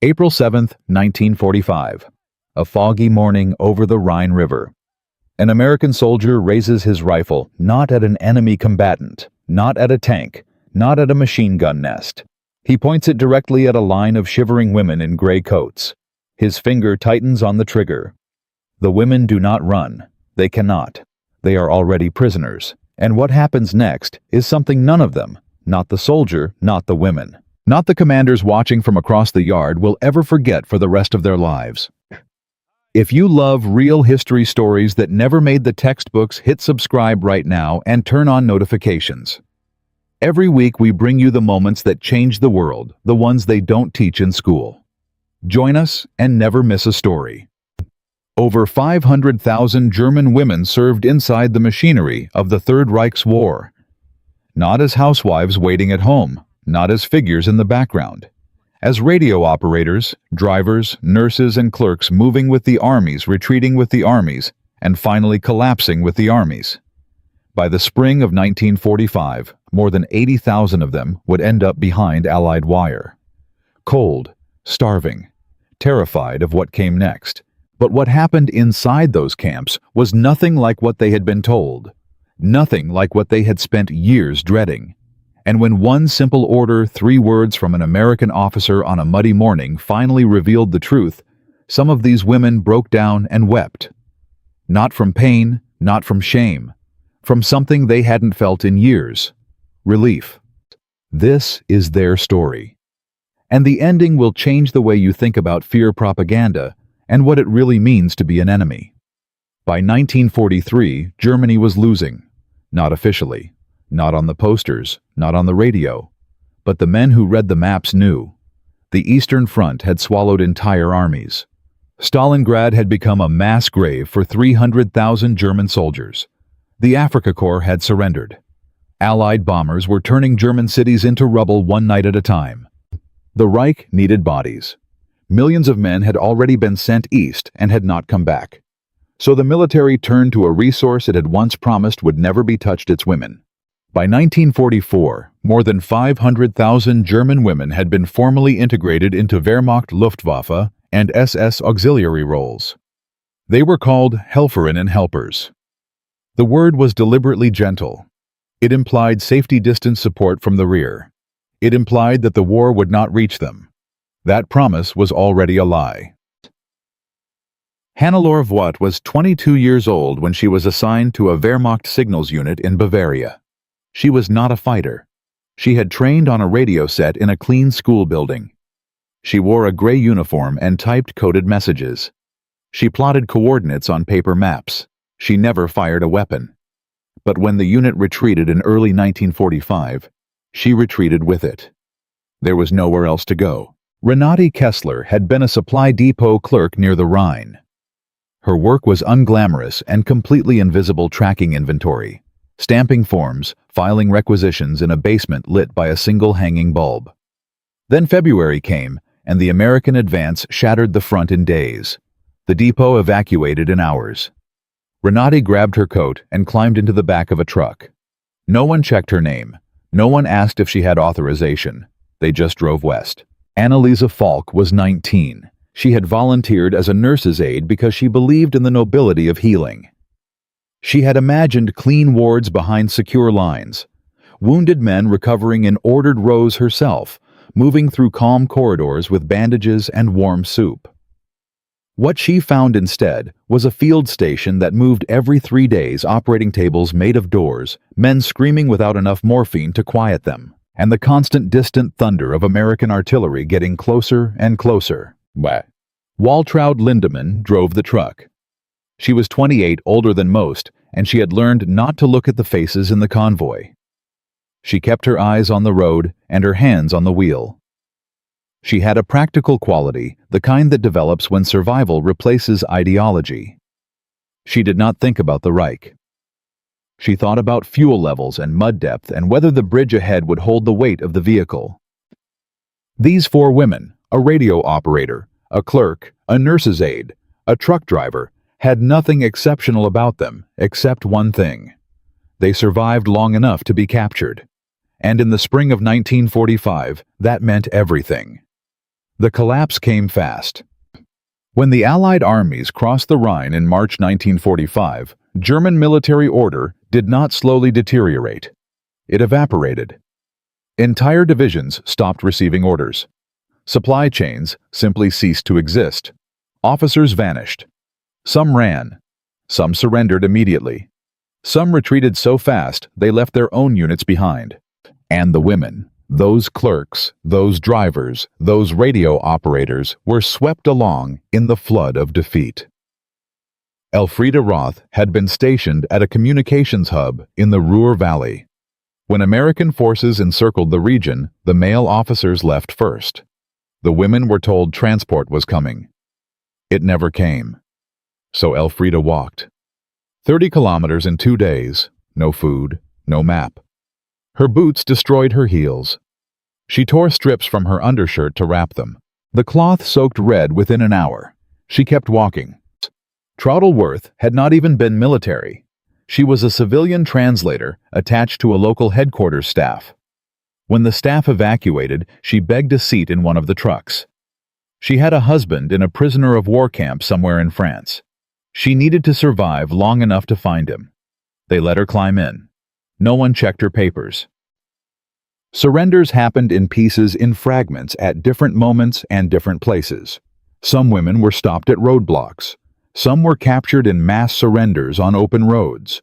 April 7, 1945. A foggy morning over the Rhine River. An American soldier raises his rifle not at an enemy combatant, not at a tank, not at a machine gun nest. He points it directly at a line of shivering women in gray coats. His finger tightens on the trigger. The women do not run. They cannot. They are already prisoners. And what happens next is something none of them, not the soldier, not the women, not the commanders watching from across the yard, will ever forget for the rest of their lives. If you love real history stories that never made the textbooks, hit subscribe right now and turn on notifications. Every week we bring you the moments that change the world, the ones they don't teach in school. Join us and never miss a story. Over 500,000 German women served inside the machinery of the Third Reich's war. Not as housewives waiting at home, not as figures in the background. As radio operators, drivers, nurses, and clerks moving with the armies, retreating with the armies, and finally collapsing with the armies. By the spring of 1945, more than 80,000 of them would end up behind Allied wire. Cold, starving, terrified of what came next. But what happened inside those camps was nothing like what they had been told, nothing like what they had spent years dreading. And when one simple order, 3 words from an American officer on a muddy morning finally revealed the truth, some of these women broke down and wept. Not from pain, not from shame, from something they hadn't felt in years: relief. This is their story. And the ending will change the way you think about fear propaganda and what it really means to be an enemy. By 1943, Germany was losing. Not officially, not on the posters, not on the radio. But the men who read the maps knew. The Eastern Front had swallowed entire armies. Stalingrad had become a mass grave for 300,000 German soldiers. The Afrika Korps had surrendered. Allied bombers were turning German cities into rubble one night at a time. The Reich needed bodies. Millions of men had already been sent east and had not come back. So the military turned to a resource it had once promised would never be touched: its women. By 1944, more than 500,000 German women had been formally integrated into Wehrmacht, Luftwaffe, and SS auxiliary roles. They were called Helferinnen helpers. The word was deliberately gentle. It implied safety distance support from the rear. It implied that the war would not reach them. That promise was already a lie. Hannelore Voigt was 22 years old when she was assigned to a Wehrmacht signals unit in Bavaria. She was not a fighter. She had trained on a radio set in a clean school building. She wore a gray uniform and typed coded messages. She plotted coordinates on paper maps. She never fired a weapon. But when the unit retreated in early 1945, she retreated with it. There was nowhere else to go. Renate Kessler had been a supply depot clerk near the Rhine. Her work was unglamorous and completely invisible: tracking inventory, stamping forms, filing requisitions in a basement lit by a single hanging bulb. Then February came, and the American advance shattered the front in days. The depot evacuated in hours. Renate grabbed her coat and climbed into the back of a truck. No one checked her name. No one asked if she had authorization. They just drove west. Anneliese Falk was 19. She had volunteered as a nurse's aide because she believed in the nobility of healing. She had imagined clean wards behind secure lines, wounded men recovering in ordered rows herself, moving through calm corridors with bandages and warm soup. What she found instead was a field station that moved every 3 days, operating tables made of doors, men screaming without enough morphine to quiet them, and the constant distant thunder of American artillery getting closer and closer. Waltraud Lindemann drove the truck. She was 28, older than most, and she had learned not to look at the faces in the convoy. She kept her eyes on the road and her hands on the wheel. She had a practical quality, the kind that develops when survival replaces ideology. She did not think about the Reich. She thought about fuel levels and mud depth and whether the bridge ahead would hold the weight of the vehicle. These 4 women, a radio operator, a clerk, a nurse's aide, a truck driver, had nothing exceptional about them except one thing. They survived long enough to be captured. And in the spring of 1945, that meant everything. The collapse came fast. When the Allied armies crossed the Rhine in March 1945, German military order did not slowly deteriorate. It evaporated. Entire divisions stopped receiving orders. Supply chains simply ceased to exist. Officers vanished. Some ran. Some surrendered immediately. Some retreated so fast they left their own units behind. And the women, those clerks, those drivers, those radio operators were swept along in the flood of defeat. Elfriede Roth had been stationed at a communications hub in the Ruhr Valley. When American forces encircled the region, the male officers left first. The women were told transport was coming. It never came. So Elfriede walked. 30 kilometers in 2 days, no food, no map. Her boots destroyed her heels. She tore strips from her undershirt to wrap them. The cloth soaked red within an hour. She kept walking. Traudl-Worth had not even been military. She was a civilian translator attached to a local headquarters staff. When the staff evacuated, she begged a seat in one of the trucks. She had a husband in a prisoner of war camp somewhere in France. She needed to survive long enough to find him. They let her climb in. No one checked her papers. Surrenders happened in pieces, in fragments, at different moments and different places. Some women were stopped at roadblocks. Some were captured in mass surrenders on open roads.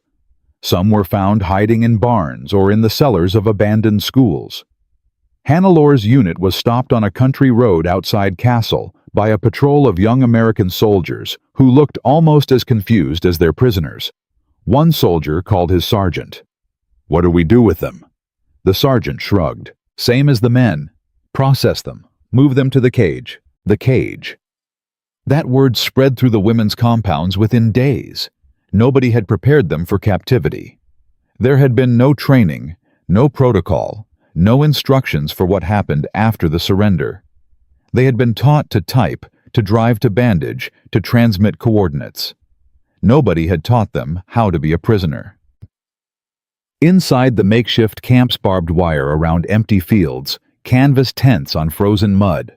Some were found hiding in barns or in the cellars of abandoned schools. Hannelor's unit was stopped on a country road outside Kassel by a patrol of young American soldiers who looked almost as confused as their prisoners. One soldier called his sergeant. "What do we do with them?" The sergeant shrugged. "Same as the men. Process them. Move them to the cage." The cage. That word spread through the women's compounds within days. Nobody had prepared them for captivity. There had been no training, no protocol, no instructions for what happened after the surrender. They had been taught to type, to drive to bandage, to transmit coordinates. Nobody had taught them how to be a prisoner. Inside the makeshift camp's barbed wire around empty fields, canvas tents on frozen mud.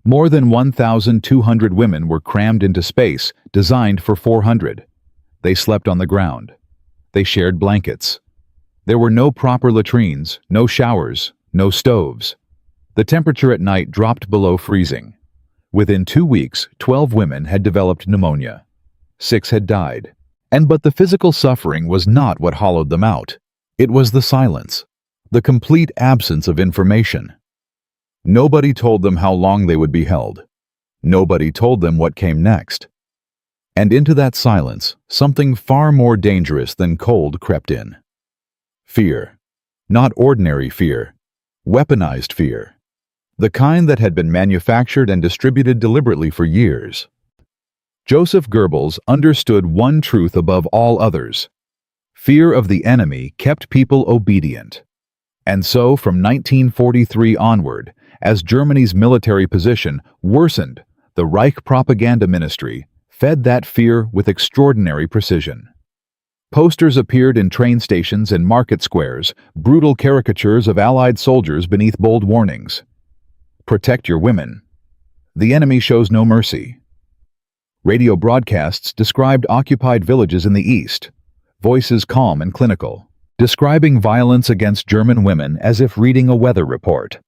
More than 1,200 women were crammed into space designed for 400. They slept on the ground. They shared blankets. There were no proper latrines, no showers, no stoves. The temperature at night dropped below freezing. Within 2 weeks, 12 women had developed pneumonia. 6 had died. But the physical suffering was not what hollowed them out. It was the silence, the complete absence of information. Nobody told them how long they would be held. Nobody told them what came next. And into that silence, something far more dangerous than cold crept in. Fear. Not ordinary fear. Weaponized fear. The kind that had been manufactured and distributed deliberately for years. Joseph Goebbels understood one truth above all others. Fear of the enemy kept people obedient. And so, from 1943 onward, as Germany's military position worsened, the Reich propaganda ministry fed that fear with extraordinary precision. Posters appeared in train stations and market squares, brutal caricatures of Allied soldiers beneath bold warnings. Protect your women. The enemy shows no mercy. Radio broadcasts described occupied villages in the east, voices calm and clinical, describing violence against German women as if reading a weather report.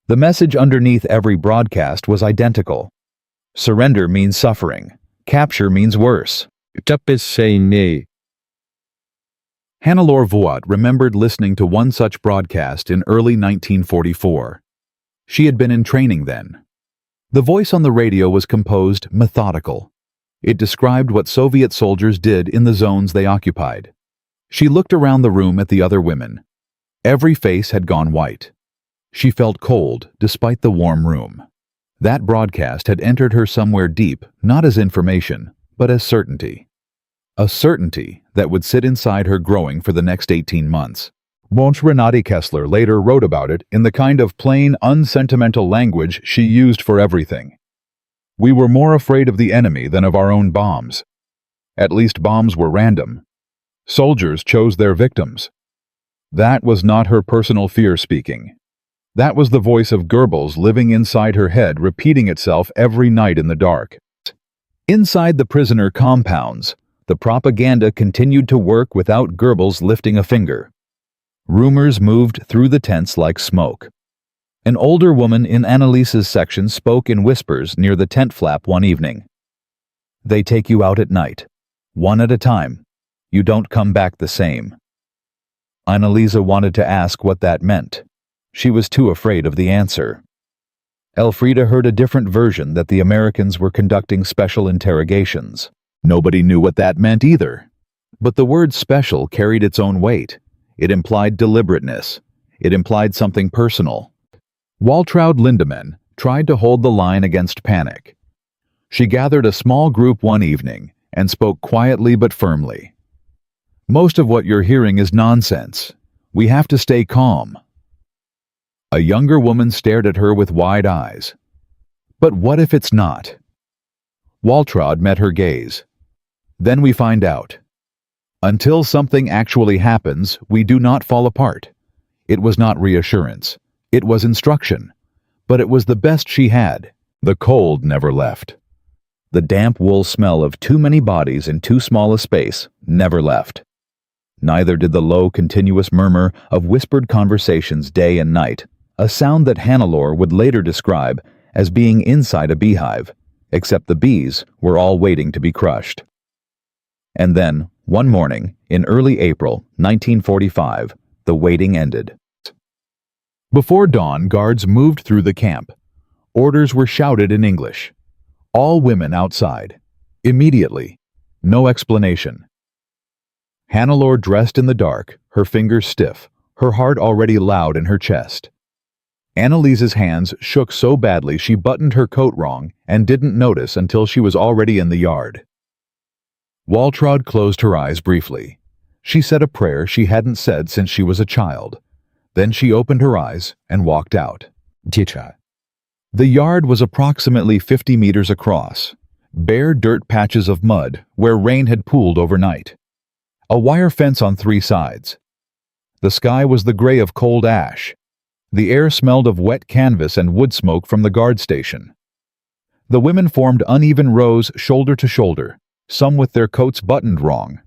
The message underneath every broadcast was identical. Surrender means suffering. Capture means worse. Hannelore Voigt remembered listening to one such broadcast in early 1944. She had been in training then. The voice on the radio was composed, methodical. It described what Soviet soldiers did in the zones they occupied. She looked around the room at the other women. Every face had gone white. She felt cold despite the warm room. That broadcast had entered her somewhere deep, not as information, but as certainty. A certainty that would sit inside her growing for the next 18 months. Renate Kessler later wrote about it in the kind of plain, unsentimental language she used for everything. We were more afraid of the enemy than of our own bombs. At least bombs were random. Soldiers chose their victims. That was not her personal fear speaking. That was the voice of Goebbels living inside her head, repeating itself every night in the dark. Inside the prisoner compounds, the propaganda continued to work without Goebbels lifting a finger. Rumors moved through the tents like smoke. An older woman in Annaliese's section spoke in whispers near the tent flap one evening. "They take you out at night, one at a time. You don't come back the same." Annaliese wanted to ask what that meant. She was too afraid of the answer. Elfriede heard a different version, that the Americans were conducting special interrogations. Nobody knew what that meant either. But the word special carried its own weight. It implied deliberateness. It implied something personal. Waltraud Lindemann tried to hold the line against panic. She gathered a small group one evening and spoke quietly but firmly. "Most of what you're hearing is nonsense. We have to stay calm." A younger woman stared at her with wide eyes. "But what if it's not?" Waltraud met her gaze. "Then we find out. Until something actually happens, we do not fall apart." It was not reassurance. It was instruction. But it was the best she had. The cold never left. The damp wool smell of too many bodies in too small a space never left. Neither did the low, continuous murmur of whispered conversations day and night, a sound that Hannelore would later describe as being inside a beehive, except the bees were all waiting to be crushed. And then, one morning, in early April 1945, the waiting ended. Before dawn, guards moved through the camp. Orders were shouted in English. All women outside. Immediately. No explanation. Hannelore dressed in the dark, her fingers stiff, her heart already loud in her chest. Annaliese's hands shook so badly she buttoned her coat wrong and didn't notice until she was already in the yard. Waltraud closed her eyes briefly. She said a prayer she hadn't said since she was a child. Then she opened her eyes and walked out. Ticha. The yard was approximately 50 meters across, bare dirt patches of mud where rain had pooled overnight. A wire fence on 3 sides. The sky was the gray of cold ash. The air smelled of wet canvas and wood smoke from the guard station. The women formed uneven rows shoulder to shoulder, some with their coats buttoned wrong,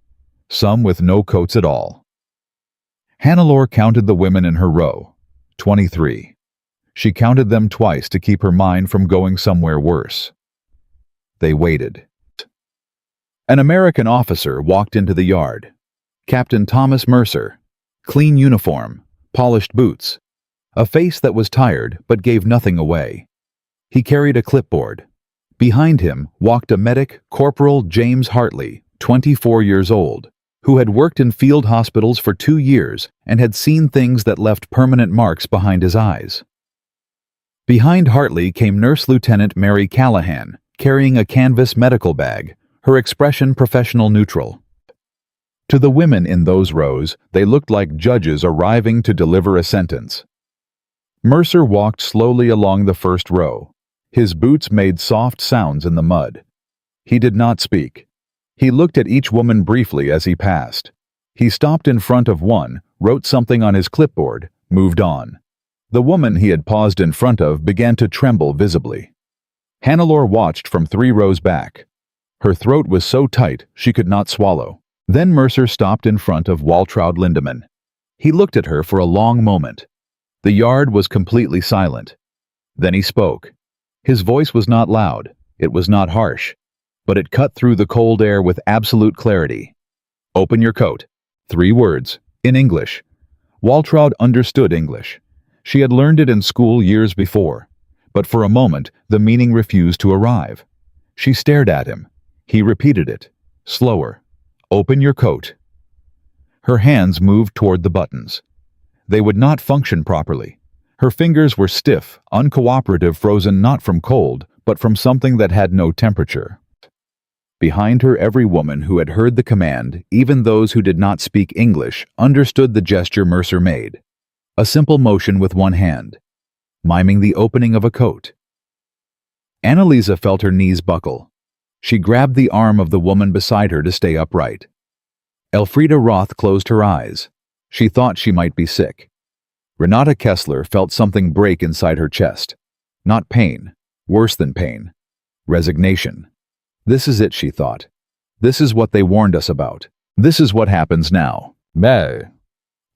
some with no coats at all. Hannelore counted the women in her row, 23. She counted them twice to keep her mind from going somewhere worse. They waited. An American officer walked into the yard. Captain Thomas Mercer. Clean uniform, polished boots. A face that was tired but gave nothing away. He carried a clipboard. Behind him walked a medic, Corporal James Hartley, 24 years old, who had worked in field hospitals for 2 years and had seen things that left permanent marks behind his eyes. Behind Hartley came Nurse Lieutenant Mary Callahan, carrying a canvas medical bag, her expression professional neutral. To the women in those rows, they looked like judges arriving to deliver a sentence. Mercer walked slowly along the first row. His boots made soft sounds in the mud. He did not speak. He looked at each woman briefly as he passed. He stopped in front of one, wrote something on his clipboard, moved on. The woman he had paused in front of began to tremble visibly. Hannelore watched from 3 rows back. Her throat was so tight she could not swallow. Then Mercer stopped in front of Waltraud Lindemann. He looked at her for a long moment. The yard was completely silent. Then he spoke. His voice was not loud, it was not harsh, but it cut through the cold air with absolute clarity. "Open your coat." 3 words, in English. Waltraud understood English. She had learned it in school years before, but for a moment the meaning refused to arrive. She stared at him. He repeated it, slower. "Open your coat." Her hands moved toward the buttons. They would not function properly. Her fingers were stiff, uncooperative, frozen not from cold, but from something that had no temperature. Behind her, every woman who had heard the command, even those who did not speak English, understood the gesture Mercer made. A simple motion with one hand, miming the opening of a coat. Annalise felt her knees buckle. She grabbed the arm of the woman beside her to stay upright. Elfriede Roth closed her eyes. She thought she might be sick. Renata Kessler felt something break inside her chest. Not pain, worse than pain. Resignation. This is it, she thought. This is what they warned us about. This is what happens now. Meh.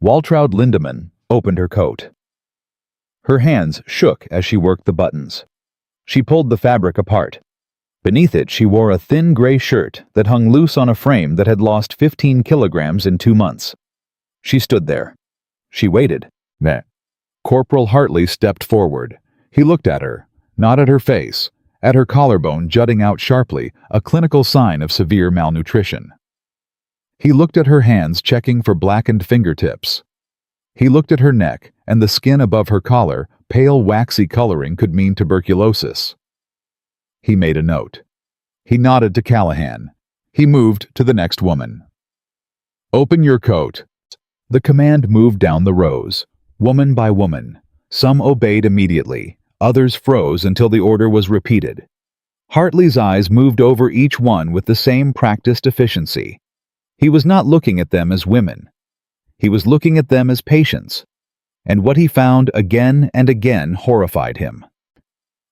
Waltraud Lindemann opened her coat. Her hands shook as she worked the buttons. She pulled the fabric apart. Beneath it, she wore a thin gray shirt that hung loose on a frame that had lost 15 kilograms in 2 months. She stood there. She waited. Meh. Corporal Hartley stepped forward. He looked at her, not at her face, at her collarbone jutting out sharply, a clinical sign of severe malnutrition. He looked at her hands, checking for blackened fingertips. He looked at her neck, and the skin above her collar, pale waxy coloring could mean tuberculosis. He made a note. He nodded to Callahan. He moved to the next woman. Open your coat. The command moved down the rows, woman by woman. Some obeyed immediately, others froze until the order was repeated. Hartley's eyes moved over each one with the same practiced efficiency. He was not looking at them as women. He was looking at them as patients. And what he found again and again horrified him.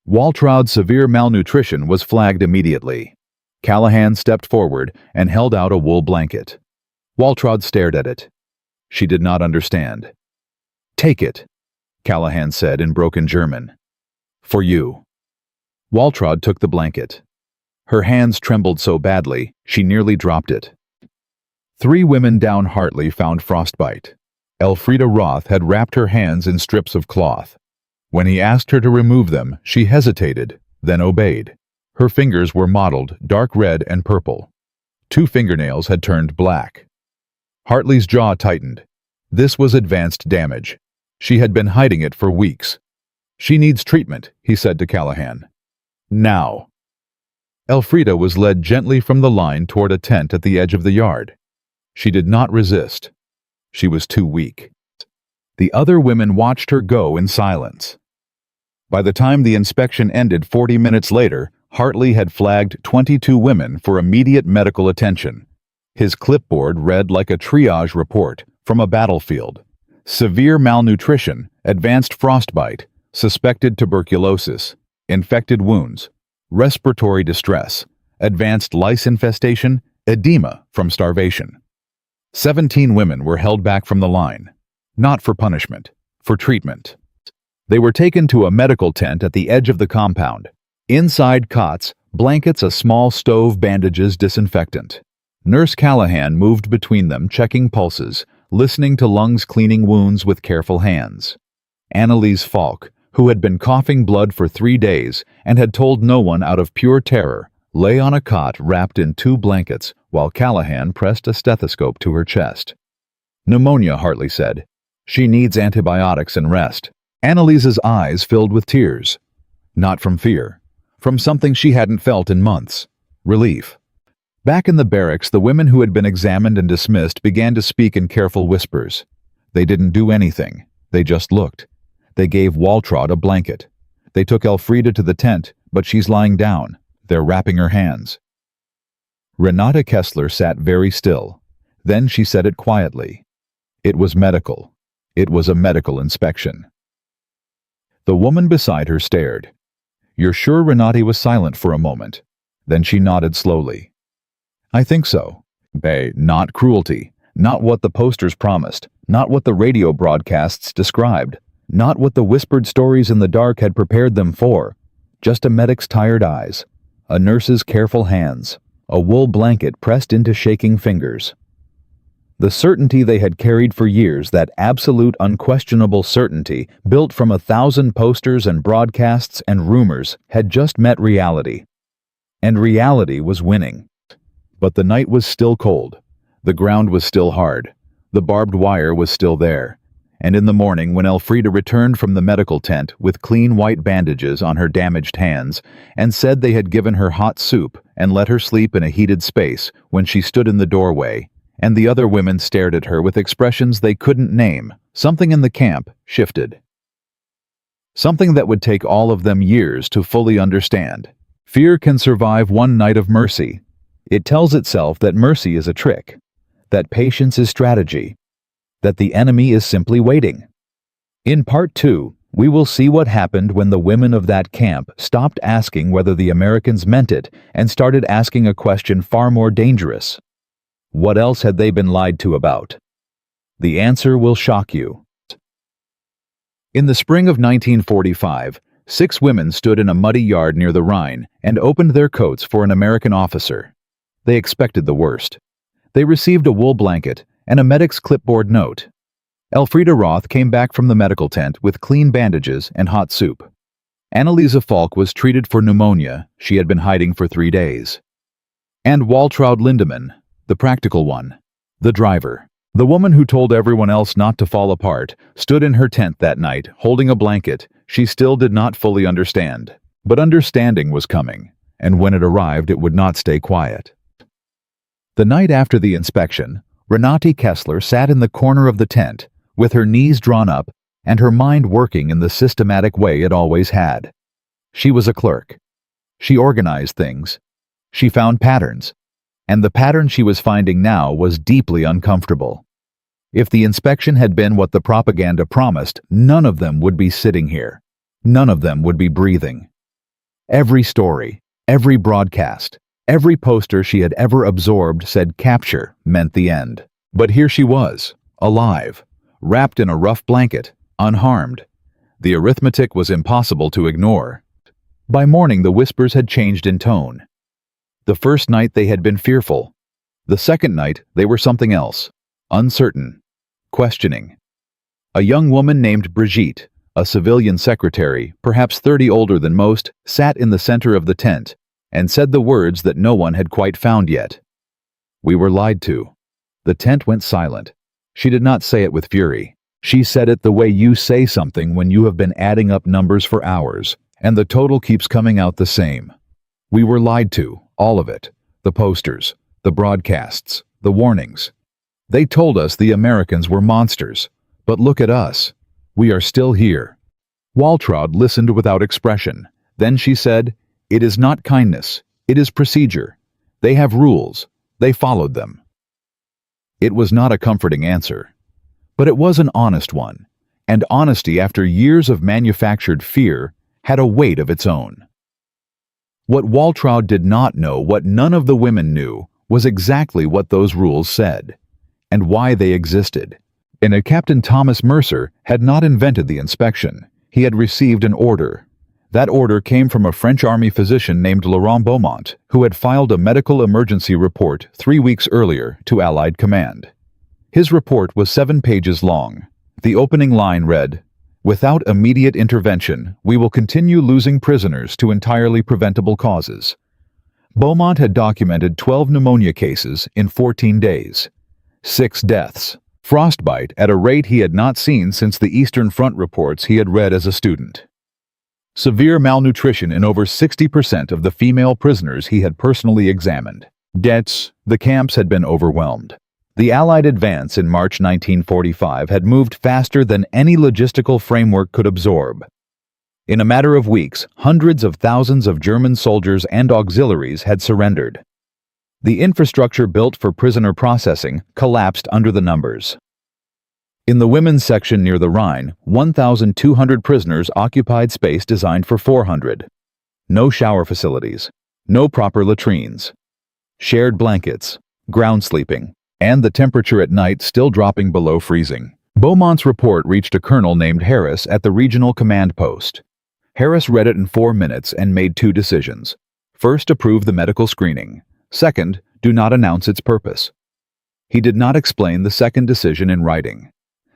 Waltraud's severe malnutrition was flagged immediately. Callahan stepped forward and held out a wool blanket. Waltraud stared at it. She did not understand. Take it, Callahan said in broken German. For you. Waltraud took the blanket. Her hands trembled so badly, she nearly dropped it. 3 women down Hartley found frostbite. Elfrida Roth had wrapped her hands in strips of cloth. When he asked her to remove them, she hesitated, then obeyed. Her fingers were mottled dark red and purple. 2 fingernails had turned black. Hartley's jaw tightened. This was advanced damage. She had been hiding it for weeks. She needs treatment, he said to Callahan. Now. Elfrida was led gently from the line toward a tent at the edge of the yard. She did not resist. She was too weak. The other women watched her go in silence. By the time the inspection ended 40 minutes later, Hartley had flagged 22 women for immediate medical attention. His clipboard read like a triage report from a battlefield. Severe malnutrition, advanced frostbite, suspected tuberculosis, infected wounds, respiratory distress, advanced lice infestation, edema from starvation. 17 women were held back from the line. Not for punishment, for treatment. They were taken to a medical tent at the edge of the compound. Inside cots, blankets, a small stove, bandages, disinfectant. Nurse Callahan moved between them, checking pulses, listening to lungs, cleaning wounds with careful hands. Annalise Falk, who had been coughing blood for 3 days and had told no one out of pure terror, lay on a cot wrapped in 2 blankets while Callahan pressed a stethoscope to her chest. Pneumonia, Hartley said. She needs antibiotics and rest. Annalise's eyes filled with tears. Not from fear. From something she hadn't felt in months. Relief. Back in the barracks, the women who had been examined and dismissed began to speak in careful whispers. They didn't do anything. They just looked. They gave Waltraud a blanket. They took Elfrida to the tent, but she's lying down. They're wrapping her hands. Renata Kessler sat very still. Then she said it quietly. It was medical. It was a medical inspection. The woman beside her stared. You're sure? Renata was silent for a moment. Then she nodded slowly. I think so. Not cruelty. Not what the posters promised. Not what the radio broadcasts described. Not what the whispered stories in the dark had prepared them for. Just a medic's tired eyes. A nurse's careful hands. A wool blanket pressed into shaking fingers. The certainty they had carried for years, that absolute, unquestionable certainty, built from 1,000 posters and broadcasts and rumors, had just met reality. And reality was winning. But the night was still cold. The ground was still hard. The barbed wire was still there. And in the morning, when Elfrida returned from the medical tent with clean white bandages on her damaged hands and said they had given her hot soup and let her sleep in a heated space when she stood in the doorway, and the other women stared at her with expressions they couldn't name, something in the camp shifted. Something that would take all of them years to fully understand. Fear can survive one night of mercy. It tells itself that mercy is a trick, that patience is strategy, that the enemy is simply waiting. In Part 2, we will see what happened when the women of that camp stopped asking whether the Americans meant it and started asking a question far more dangerous. What else had they been lied to about? The answer will shock you. In the spring of 1945, 6 women stood in a muddy yard near the Rhine and opened their coats for an American officer. They expected the worst. They received a wool blanket and a medic's clipboard note. Elfriede Roth came back from the medical tent with clean bandages and hot soup. Anneliese Falk was treated for pneumonia she had been hiding for 3 days. And Waltraud Lindemann, the practical one, the driver, the woman who told everyone else not to fall apart, stood in her tent that night holding a blanket she still did not fully understand. But understanding was coming, and when it arrived it would not stay quiet. The night after the inspection, Renate Kessler sat in the corner of the tent, with her knees drawn up and her mind working in the systematic way it always had. She was a clerk. She organized things. She found patterns, and the pattern she was finding now was deeply uncomfortable. If the inspection had been what the propaganda promised, none of them would be sitting here. None of them would be breathing. Every story, every broadcast, every poster she had ever absorbed said capture meant the end. But here she was, alive, wrapped in a rough blanket, unharmed. The arithmetic was impossible to ignore. By morning the whispers had changed in tone. The first night they had been fearful. The second night they were something else, uncertain, questioning. A young woman named Brigitte, a civilian secretary, perhaps 30 older than most, sat in the center of the tent and said the words that no one had quite found yet. We were lied to. The tent went silent. She did not say it with fury. She said it the way you say something when you have been adding up numbers for hours, and the total keeps coming out the same. We were lied to, all of it. The posters, the broadcasts, the warnings. They told us the Americans were monsters, but look at us. We are still here. Waltraud listened without expression. Then she said, "It is not kindness, it is procedure. They have rules. They followed them." It was not a comforting answer, but it was an honest one, and honesty after years of manufactured fear had a weight of its own. What Waltraud did not know, what none of the women knew, was exactly what those rules said, and why they existed. And Captain Thomas Mercer had not invented the inspection. He had received an order. That order came from a French army physician named Laurent Beaumont, who had filed a medical emergency report 3 weeks earlier to Allied command. His report was 7 pages long. The opening line read, "Without immediate intervention, we will continue losing prisoners to entirely preventable causes." Beaumont had documented 12 pneumonia cases in 14 days. 6 deaths. Frostbite at a rate he had not seen since the Eastern Front reports he had read as a student. Severe malnutrition in over 60% of the female prisoners he had personally examined. Deaths. The camps had been overwhelmed. The Allied advance in March 1945 had moved faster than any logistical framework could absorb. In a matter of weeks, hundreds of thousands of German soldiers and auxiliaries had surrendered. The infrastructure built for prisoner processing collapsed under the numbers. In the women's section near the Rhine, 1,200 prisoners occupied space designed for 400. No shower facilities, no proper latrines, shared blankets, ground sleeping, and the temperature at night still dropping below freezing. Beaumont's report reached a colonel named Harris at the regional command post. Harris read it in 4 minutes and made 2 decisions. First, approve the medical screening. Second, do not announce its purpose. He did not explain the second decision in writing.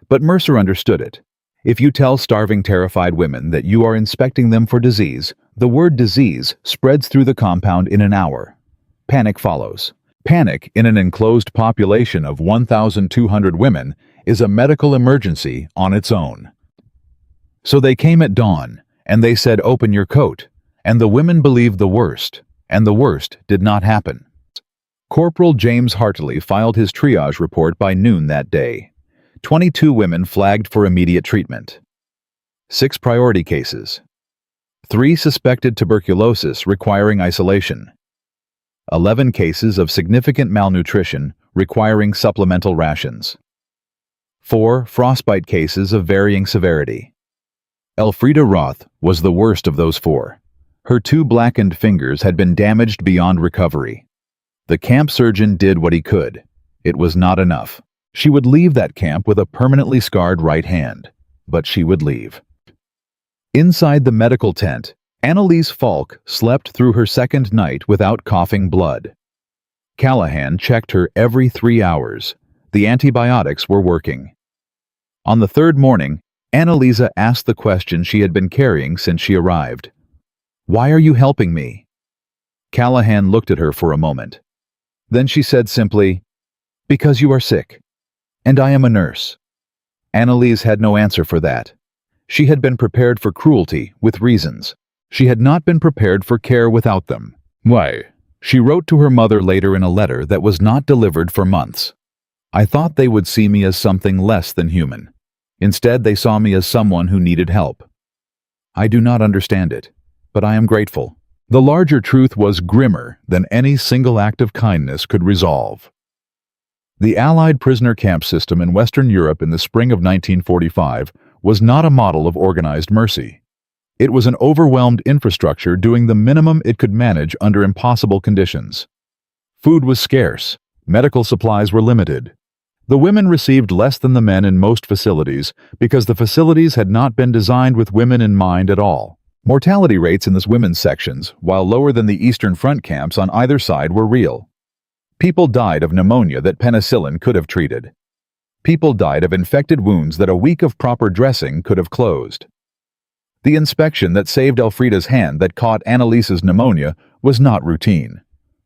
But Mercer understood it. If you tell starving, terrified women that you are inspecting them for disease, the word disease spreads through the compound in an hour. Panic follows. Panic in an enclosed population of 1,200 women is a medical emergency on its own. So they came at dawn, and they said, "Open your coat," and the women believed the worst, and the worst did not happen. Corporal James Hartley filed his triage report by noon that day. 22 women flagged for immediate treatment. 6 priority cases. 3 suspected tuberculosis requiring isolation. 11 cases of significant malnutrition requiring supplemental rations. 4 frostbite cases of varying severity. Elfriede Roth was the worst of those 4. Her 2 blackened fingers had been damaged beyond recovery. The camp surgeon did what he could. It was not enough. She would leave that camp with a permanently scarred right hand, but she would leave. Inside the medical tent, Anneliese Falk slept through her second night without coughing blood. Callahan checked her every 3 hours. The antibiotics were working. On the 3rd morning, Anneliese asked the question she had been carrying since she arrived. "Why are you helping me?" Callahan looked at her for a moment. Then she said simply, "Because you are sick, and I am a nurse." Anneliese had no answer for that. She had been prepared for cruelty with reasons. She had not been prepared for care without them. Why? She wrote to her mother later in a letter that was not delivered for months. "I thought they would see me as something less than human. Instead, they saw me as someone who needed help. I do not understand it, but I am grateful." The larger truth was grimmer than any single act of kindness could resolve. The Allied prisoner camp system in Western Europe in the spring of 1945 was not a model of organized mercy. It was an overwhelmed infrastructure doing the minimum it could manage under impossible conditions. Food was scarce. Medical supplies were limited. The women received less than the men in most facilities because the facilities had not been designed with women in mind at all. Mortality rates in the women's sections, while lower than the Eastern Front camps on either side, were real. People died of pneumonia that penicillin could have treated. People died of infected wounds that a week of proper dressing could have closed. The inspection that saved Elfriede's hand that caught Anneliese's pneumonia was not routine.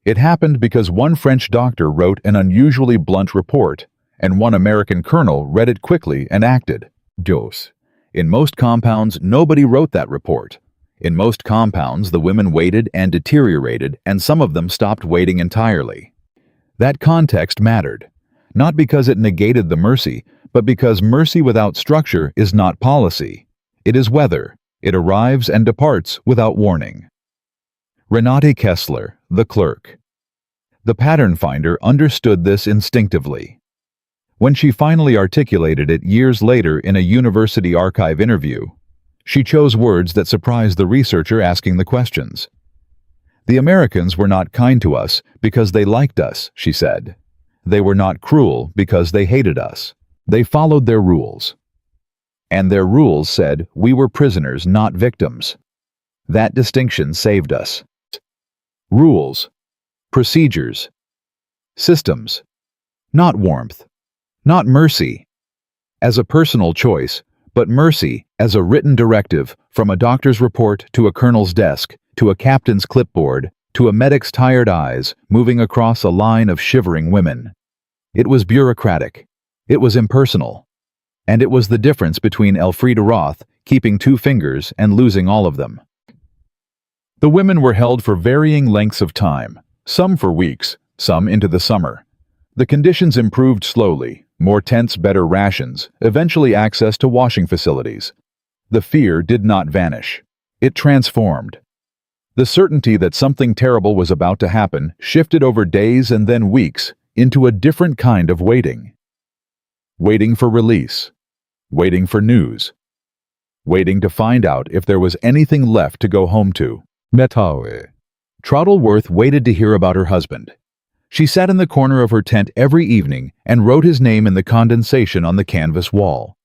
It happened because one French doctor wrote an unusually blunt report, and one American colonel read it quickly and acted. Dose. In most compounds, nobody wrote that report. In most compounds, the women waited and deteriorated, and some of them stopped waiting entirely. That context mattered, not because it negated the mercy, but because mercy without structure is not policy. It is weather. It arrives and departs without warning. Renate Kessler, the clerk. The pattern finder understood this instinctively. When she finally articulated it years later in a university archive interview, she chose words that surprised the researcher asking the questions. "The Americans were not kind to us because they liked us," she said. "They were not cruel because they hated us. They followed their rules. And their rules said we were prisoners, not victims. That distinction saved us." Rules, procedures, systems, not warmth, not mercy as a personal choice, but mercy as a written directive from a doctor's report to a colonel's desk, to a captain's clipboard, to a medic's tired eyes moving across a line of shivering women. It was bureaucratic. It was impersonal. And it was the difference between Elfriede Roth keeping 2 fingers and losing all of them. The women were held for varying lengths of time, some for weeks, some into the summer. The conditions improved slowly, more tents, better rations, eventually access to washing facilities. The fear did not vanish. It transformed. The certainty that something terrible was about to happen shifted over days and then weeks into a different kind of waiting. Waiting for release. Waiting for news. Waiting to find out if there was anything left to go home to. Metawe. Trottleworth waited to hear about her husband. She sat in the corner of her tent every evening and wrote his name in the condensation on the canvas wall.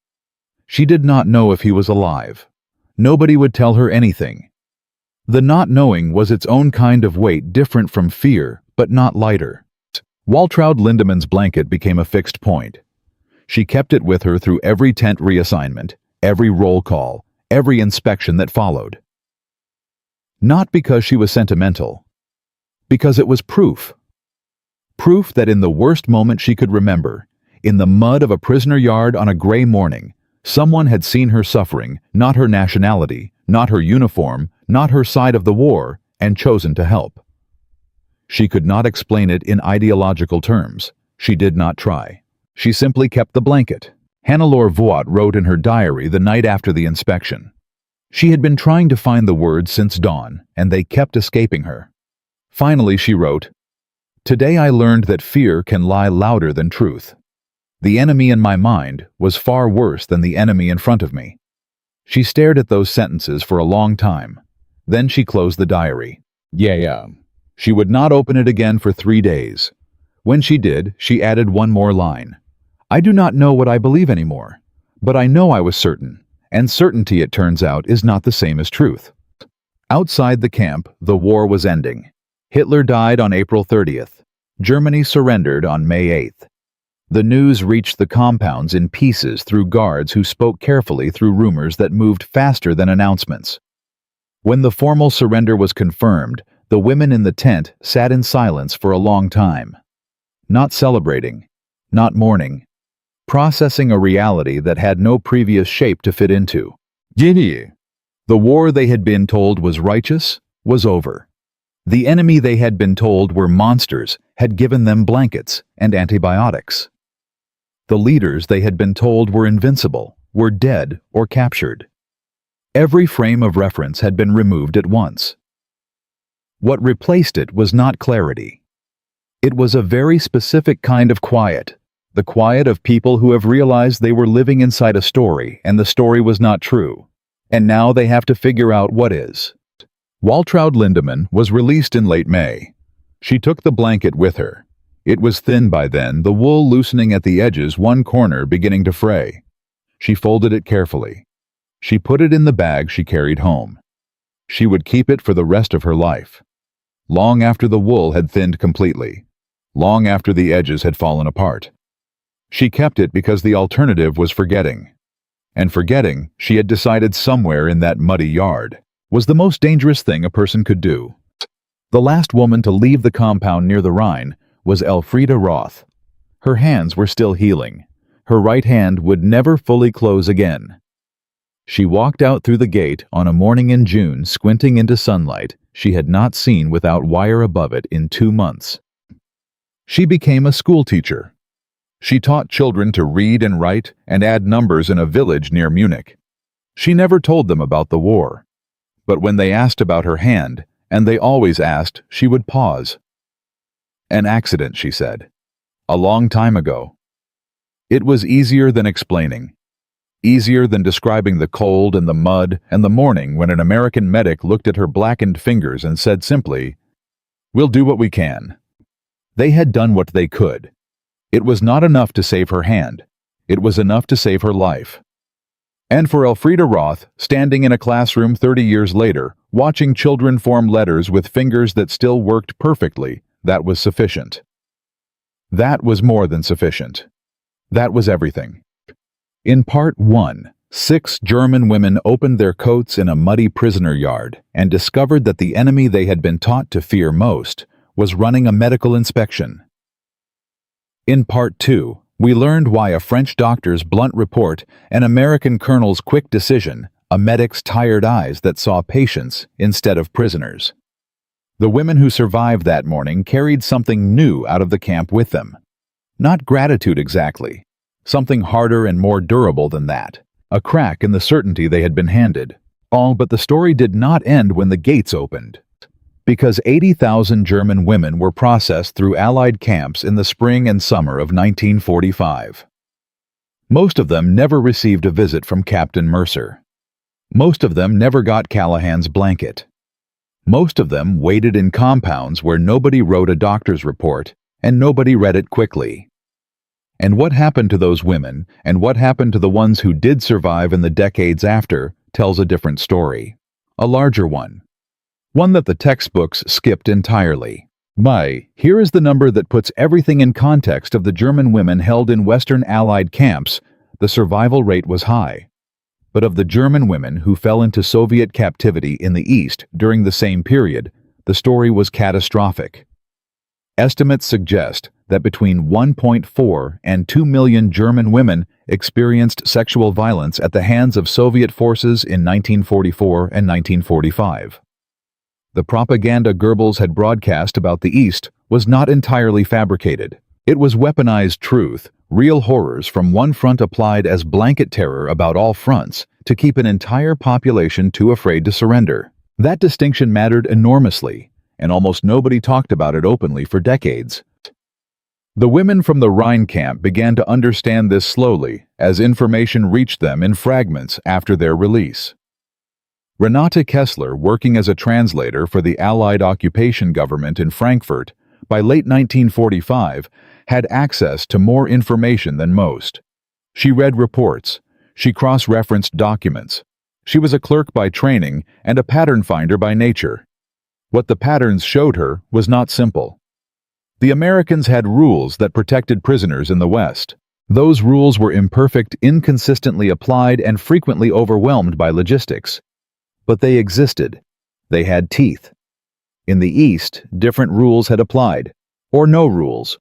She did not know if he was alive. Nobody would tell her anything. The not knowing was its own kind of weight, different from fear, but not lighter. Waltraud Lindemann's blanket became a fixed point. She kept it with her through every tent reassignment, every roll call, every inspection that followed. Not because she was sentimental, because it was proof. Proof that in the worst moment she could remember, in the mud of a prisoner yard on a gray morning, someone had seen her suffering, not her nationality, not her uniform, not her side of the war, and chosen to help. She could not explain it in ideological terms. She did not try. She simply kept the blanket. Hannelore Voigt wrote in her diary the night after the inspection. She had been trying to find the words since dawn, and they kept escaping her. Finally, she wrote, "Today I learned that fear can lie louder than truth. The enemy in my mind was far worse than the enemy in front of me. She stared at those sentences for a long time. Then she closed the diary. Yeah. She would not open it again for 3 days. When she did, she added one more line. I do not know what I believe anymore, but I know I was certain, and certainty, it turns out, is not the same as truth. Outside the camp, the war was ending. Hitler died on April 30th. Germany surrendered on May 8th. The news reached the compounds in pieces through guards who spoke carefully through rumors that moved faster than announcements. When the formal surrender was confirmed, the women in the tent sat in silence for a long time. Not celebrating, not mourning, processing a reality that had no previous shape to fit into. The war they had been told was righteous was over. The enemy they had been told were monsters had given them blankets and antibiotics. The leaders they had been told were invincible were dead or captured. Every frame of reference had been removed at once. What replaced it was not clarity. It was a very specific kind of quiet, the quiet of people who have realized they were living inside a story and the story was not true, and now they have to figure out what is. Waltraud Lindemann was released in late May. She took the blanket with her. It was thin by then, the wool loosening at the edges, one corner beginning to fray. She folded it carefully. She put it in the bag she carried home. She would keep it for the rest of her life. Long after the wool had thinned completely. Long after the edges had fallen apart. She kept it because the alternative was forgetting. And forgetting, she had decided somewhere in that muddy yard, was the most dangerous thing a person could do. The last woman to leave the compound near the Rhine was Elfriede Roth. Her hands were still healing. Her right hand would never fully close again. She walked out through the gate on a morning in June, squinting into sunlight she had not seen without wire above it in 2 months. She became a schoolteacher. She taught children to read and write and add numbers in a village near Munich. She never told them about the war. But when they asked about her hand, and they always asked, she would pause. An accident, she said. A long time ago. It was easier than explaining. Easier than describing the cold and the mud and the morning when an American medic looked at her blackened fingers and said simply, "We'll do what we can." They had done what they could. It was not enough to save her hand. It was enough to save her life. And for Elfriede Roth, standing in a classroom 30 years later, watching children form letters with fingers that still worked perfectly, that was sufficient. That was more than sufficient. That was everything. In Part 1, 6 German women opened their coats in a muddy prisoner yard and discovered that the enemy they had been taught to fear most was running a medical inspection. In Part 2, we learned why a French doctor's blunt report, an American colonel's quick decision, a medic's tired eyes that saw patients instead of prisoners. The women who survived that morning carried something new out of the camp with them. Not gratitude exactly. Something harder and more durable than that. A crack in the certainty they had been handed. All but the story did not end when the gates opened. Because 80,000 German women were processed through Allied camps in the spring and summer of 1945. Most of them never received a visit from Captain Mercer. Most of them never got Callahan's blanket. Most of them waited in compounds where nobody wrote a doctor's report and nobody read it quickly. And what happened to those women, and what happened to the ones who did survive in the decades after, tells a different story. A larger one. One that the textbooks skipped entirely. Here is the number that puts everything in context of the German women held in Western Allied camps. The survival rate was high. But of the German women who fell into Soviet captivity in the East during the same period, the story was catastrophic. Estimates suggest that between 1.4 and 2 million German women experienced sexual violence at the hands of Soviet forces in 1944 and 1945. The propaganda Goebbels had broadcast about the East was not entirely fabricated. It was weaponized truth, real horrors from one front applied as blanket terror about all fronts to keep an entire population too afraid to surrender. That distinction mattered enormously, and almost nobody talked about it openly for decades. The women from the Rhine camp began to understand this slowly as information reached them in fragments after their release. Renate Kessler, working as a translator for the Allied occupation government in Frankfurt, by late 1945, had access to more information than most. She read reports. She cross-referenced documents. She was a clerk by training and a pattern finder by nature. What the patterns showed her was not simple. The Americans had rules that protected prisoners in the West. Those rules were imperfect, inconsistently applied, and frequently overwhelmed by logistics. But they existed. They had teeth. In the East, different rules had applied, or no rules,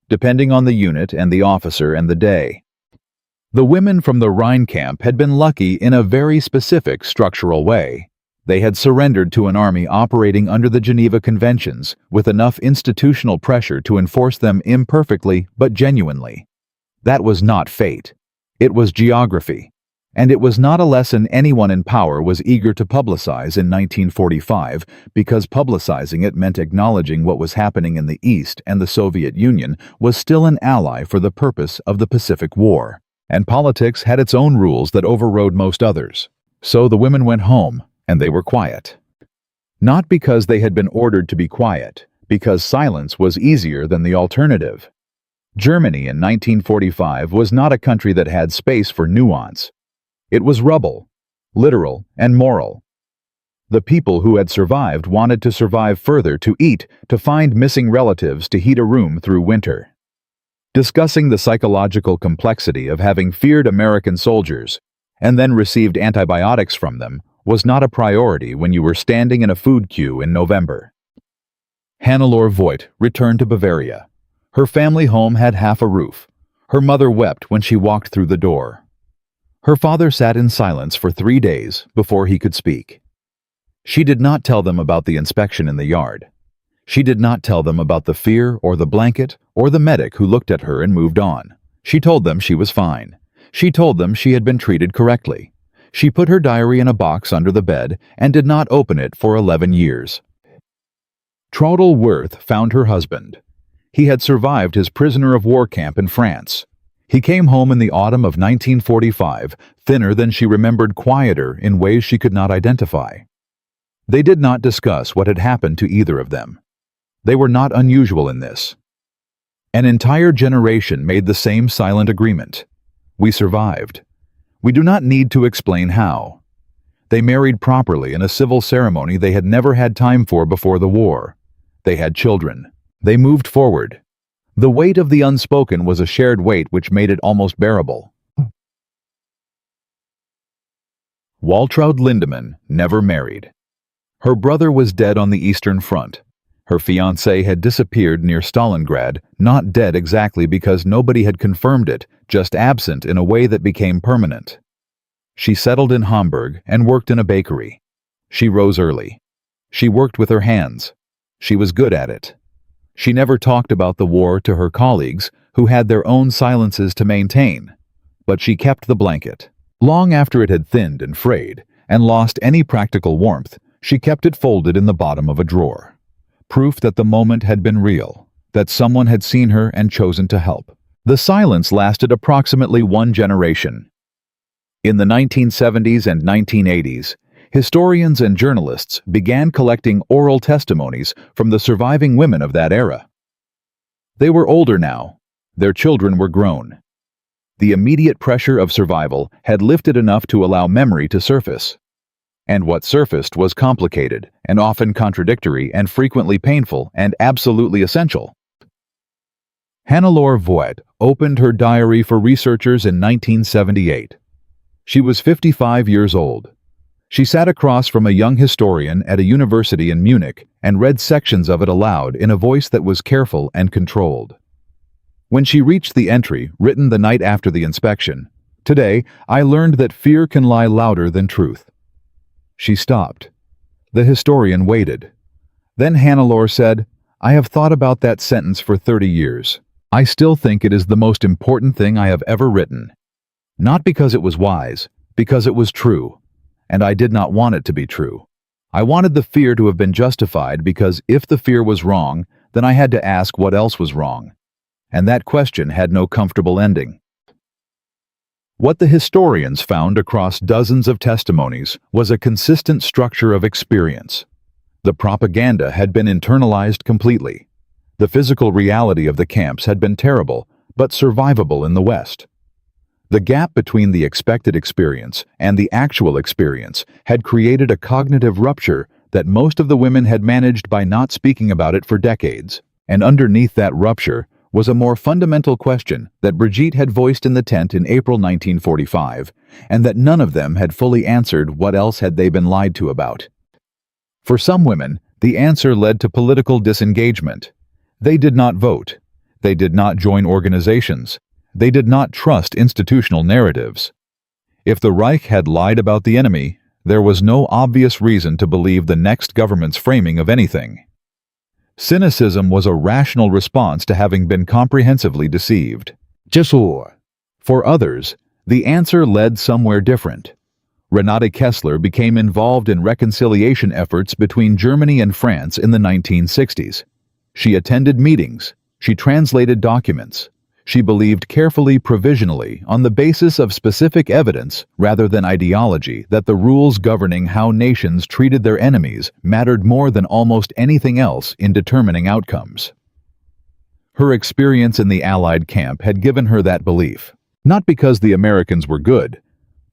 depending on the unit and the officer and the day. The women from the Rhine camp had been lucky in a very specific structural way. They had surrendered to an army operating under the Geneva Conventions with enough institutional pressure to enforce them imperfectly but genuinely. That was not fate. It was geography. And it was not a lesson anyone in power was eager to publicize in 1945, because publicizing it meant acknowledging what was happening in the East, and the Soviet Union was still an ally for the purpose of the Pacific War. And politics had its own rules that overrode most others. So the women went home, and they were quiet. Not because they had been ordered to be quiet, because silence was easier than the alternative. Germany in 1945 was not a country that had space for nuance. It was rubble, literal and moral. The people who had survived wanted to survive further, to eat, to find missing relatives, to heat a room through winter. Discussing the psychological complexity of having feared American soldiers and then received antibiotics from them was not a priority when you were standing in a food queue in November. Hannelore Voigt returned to Bavaria. Her family home had half a roof. Her mother wept when she walked through the door. Her father sat in silence for 3 days before he could speak. She did not tell them about the inspection in the yard. She did not tell them about the fear or the blanket or the medic who looked at her and moved on. She told them she was fine. She told them she had been treated correctly. She put her diary in a box under the bed and did not open it for 11 years. Traudl Wirth found her husband. He had survived his prisoner of war camp in France. He came home in the autumn of 1945, thinner than she remembered, quieter in ways she could not identify. They did not discuss what had happened to either of them. They were not unusual in this. An entire generation made the same silent agreement. We survived. We do not need to explain how. They married properly in a civil ceremony they had never had time for before the war. They had children. They moved forward. The weight of the unspoken was a shared weight which made it almost bearable. Waltraud Lindemann never married. Her brother was dead on the Eastern Front. Her fiancé had disappeared near Stalingrad, not dead exactly because nobody had confirmed it, just absent in a way that became permanent. She settled in Hamburg and worked in a bakery. She rose early. She worked with her hands. She was good at it. She never talked about the war to her colleagues, who had their own silences to maintain. But she kept the blanket. Long after it had thinned and frayed and lost any practical warmth, she kept it folded in the bottom of a drawer. Proof that the moment had been real, that someone had seen her and chosen to help. The silence lasted approximately 1 generation. In the 1970s and 1980s, historians and journalists began collecting oral testimonies from the surviving women of that era. They were older now. Their children were grown. The immediate pressure of survival had lifted enough to allow memory to surface. And what surfaced was complicated and often contradictory and frequently painful and absolutely essential. Hannelore Voigt opened her diary for researchers in 1978. She was 55 years old. She sat across from a young historian at a university in Munich and read sections of it aloud in a voice that was careful and controlled. When she reached the entry, written the night after the inspection, "Today, I learned that fear can lie louder than truth." She stopped. The historian waited. Then Hannelore said, "I have thought about that sentence for 30 years. I still think it is the most important thing I have ever written. Not because it was wise, because it was true. And I did not want it to be true. I wanted the fear to have been justified, because if the fear was wrong, then I had to ask what else was wrong. and that question had no comfortable ending. What the historians found across dozens of testimonies was a consistent structure of experience. The propaganda had been internalized completely. The physical reality of the camps had been terrible, but survivable in the West. The gap between the expected experience and the actual experience had created a cognitive rupture that most of the women had managed by not speaking about it for decades. And underneath that rupture was a more fundamental question that Brigitte had voiced in the tent in April 1945, and that none of them had fully answered. What else had they been lied to about? For some women, the answer led to political disengagement. They did not vote. They did not join organizations. They did not trust institutional narratives. If the Reich had lied about the enemy, there was no obvious reason to believe the next government's framing of anything. Cynicism was a rational response to having been comprehensively deceived. For others, the answer led somewhere different. Renate Kessler became involved in reconciliation efforts between Germany and France in the 1960s. She attended meetings. She translated documents. She believed carefully provisionally on the basis of specific evidence rather than ideology that the rules governing how nations treated their enemies mattered more than almost anything else in determining outcomes. Her experience in the Allied camp had given her that belief, not because the Americans were good,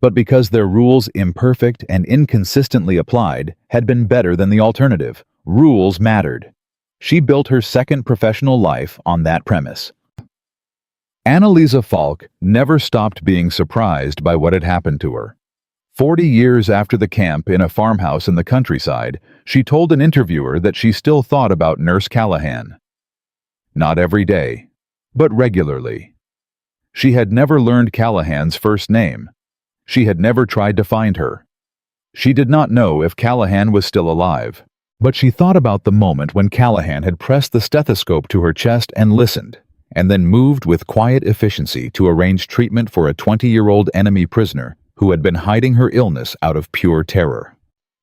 but because their rules, imperfect and inconsistently applied, had been better than the alternative. Rules mattered. She built her second professional life on that premise. Anneliese Falk never stopped being surprised by what had happened to her. 40 years after the camp in a farmhouse in the countryside, she told an interviewer that she still thought about Nurse Callahan. Not every day, but regularly. She had never learned Callahan's first name. She had never tried to find her. She did not know if Callahan was still alive, but she thought about the moment when Callahan had pressed the stethoscope to her chest and listened, and then moved with quiet efficiency to arrange treatment for a 20-year-old enemy prisoner who had been hiding her illness out of pure terror.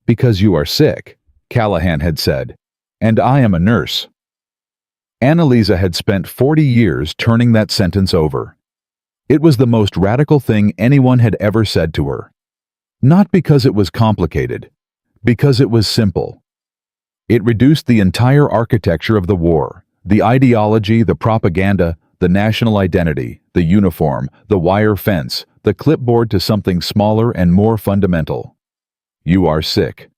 "Because you are sick," Callahan had said, "and I am a nurse." Anneliese had spent 40 years turning that sentence over. It was the most radical thing anyone had ever said to her. Not because it was complicated, because it was simple. It reduced the entire architecture of the war, the ideology, the propaganda, the national identity, the uniform, the wire fence, the clipboard to something smaller and more fundamental. You are sick.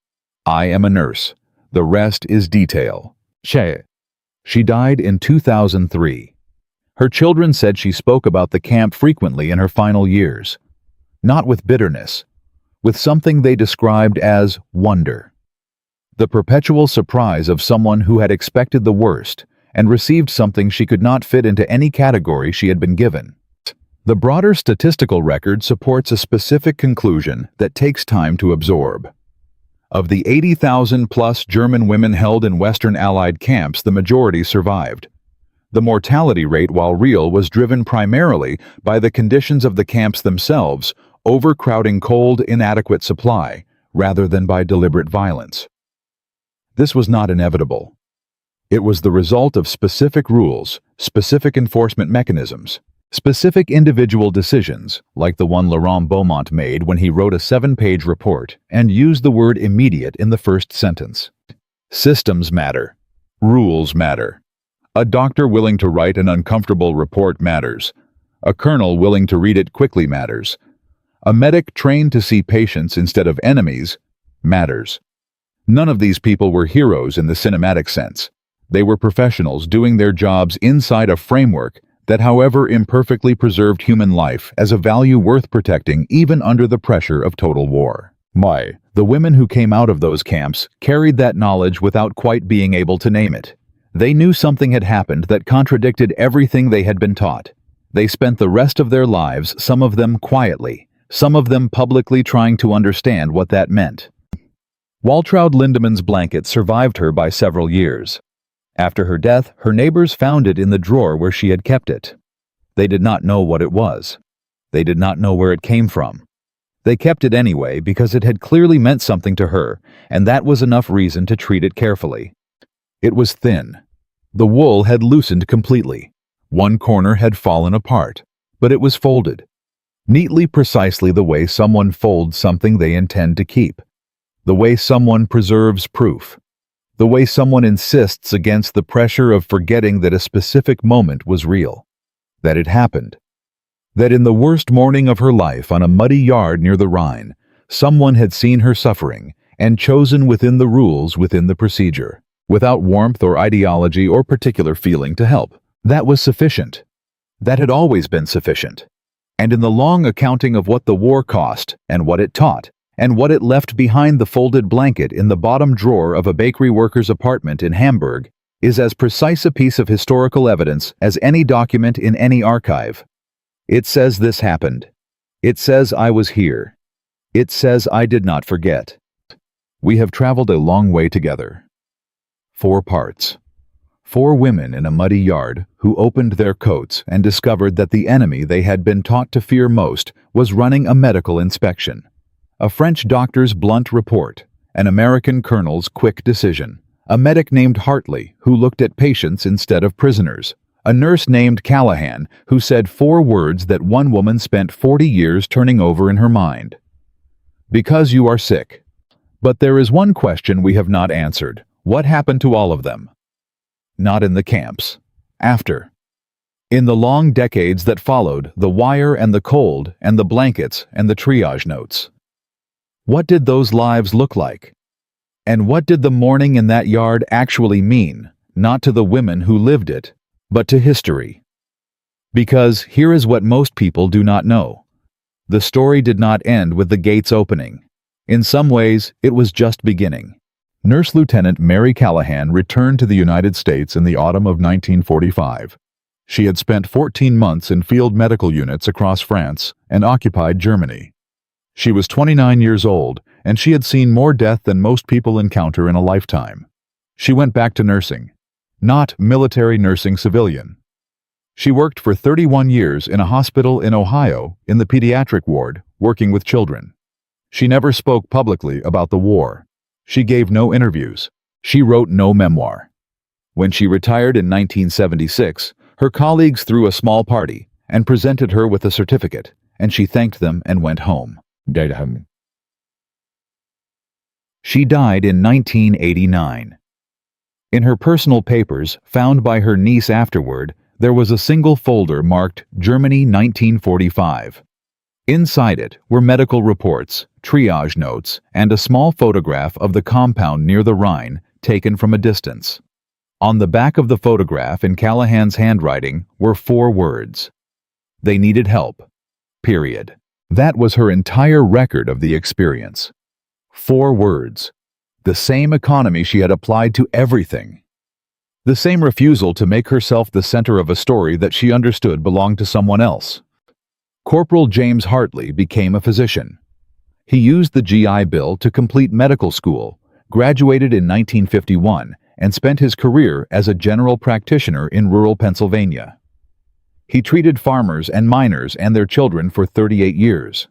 I am a nurse. The rest is detail. She died in 2003. Her children said she spoke about the camp frequently in her final years. Not with bitterness, with something they described as wonder. The perpetual surprise of someone who had expected the worst and received something she could not fit into any category she had been given. The broader statistical record supports a specific conclusion that takes time to absorb. Of the 80,000-plus German women held in Western Allied camps, the majority survived. The mortality rate, while real, was driven primarily by the conditions of the camps themselves, overcrowding, cold, inadequate supply, rather than by deliberate violence. This was not inevitable. It was the result of specific rules, specific enforcement mechanisms, specific individual decisions, like the one Laurent Beaumont made when he wrote a 7-page report and used the word immediate in the first sentence. Systems matter. Rules matter. A doctor willing to write an uncomfortable report matters. A colonel willing to read it quickly matters. A medic trained to see patients instead of enemies matters. None of these people were heroes in the cinematic sense. They were professionals doing their jobs inside a framework that, however, imperfectly preserved human life as a value worth protecting even under the pressure of total war. The women who came out of those camps carried that knowledge without quite being able to name it. They knew something had happened that contradicted everything they had been taught. They spent the rest of their lives, some of them quietly, some of them publicly, trying to understand what that meant. Waltraud Lindemann's blanket survived her by several years. After her death, her neighbors found it in the drawer where she had kept it. They did not know what it was. They did not know where it came from. They kept it anyway because it had clearly meant something to her, and that was enough reason to treat it carefully. It was thin. The wool had loosened completely. One corner had fallen apart, but it was folded, neatly, precisely the way someone folds something they intend to keep, the way someone preserves proof, the way someone insists against the pressure of forgetting that a specific moment was real, that it happened, that in the worst morning of her life on a muddy yard near the Rhine, someone had seen her suffering and chosen within the rules, within the procedure, without warmth or ideology or particular feeling, to help. That was sufficient. That had always been sufficient. And in the long accounting of what the war cost, and what it taught, and what it left behind the folded blanket in the bottom drawer of a bakery worker's apartment in Hamburg, is as precise a piece of historical evidence as any document in any archive. It says this happened. It says I was here. It says I did not forget. We have traveled a long way together. 4 parts. 4 women in a muddy yard who opened their coats and discovered that the enemy they had been taught to fear most was running a medical inspection. A French doctor's blunt report, an American colonel's quick decision, a medic named Hartley who looked at patients instead of prisoners, a nurse named Callahan who said 4 words that one woman spent 40 years turning over in her mind. Because you are sick. But there is one question we have not answered. What happened to all of them? Not in the camps. After. In the long decades that followed, the wire and the cold and the blankets and the triage notes. What did those lives look like? And what did the morning in that yard actually mean, not to the women who lived it, but to history? Because here is what most people do not know. The story did not end with the gates opening. In some ways, it was just beginning. Nurse Lieutenant Mary Callahan returned to the United States in the autumn of 1945. She had spent 14 months in field medical units across France and occupied Germany. She was 29 years old, and she had seen more death than most people encounter in a lifetime. She went back to nursing, not military nursing civilian. She worked for 31 years in a hospital in Ohio in the pediatric ward, working with children. She never spoke publicly about the war. She gave no interviews. She wrote no memoir. When she retired in 1976, her colleagues threw a small party and presented her with a certificate, and she thanked them and went home. She died in 1989. In her personal papers, found by her niece afterward, there was a single folder marked Germany 1945. Inside it were medical reports, triage notes, and a small photograph of the compound near the Rhine, taken from a distance. On the back of the photograph, in Callahan's handwriting, were 4 words. They needed help. Period. That was her entire record of the experience. 4 words. The same economy she had applied to everything. The same refusal to make herself the center of a story that she understood belonged to someone else. Corporal James Hartley became a physician. He used the GI Bill to complete medical school, graduated in 1951, and spent his career as a general practitioner in rural Pennsylvania. He treated farmers and miners and their children for 38 years.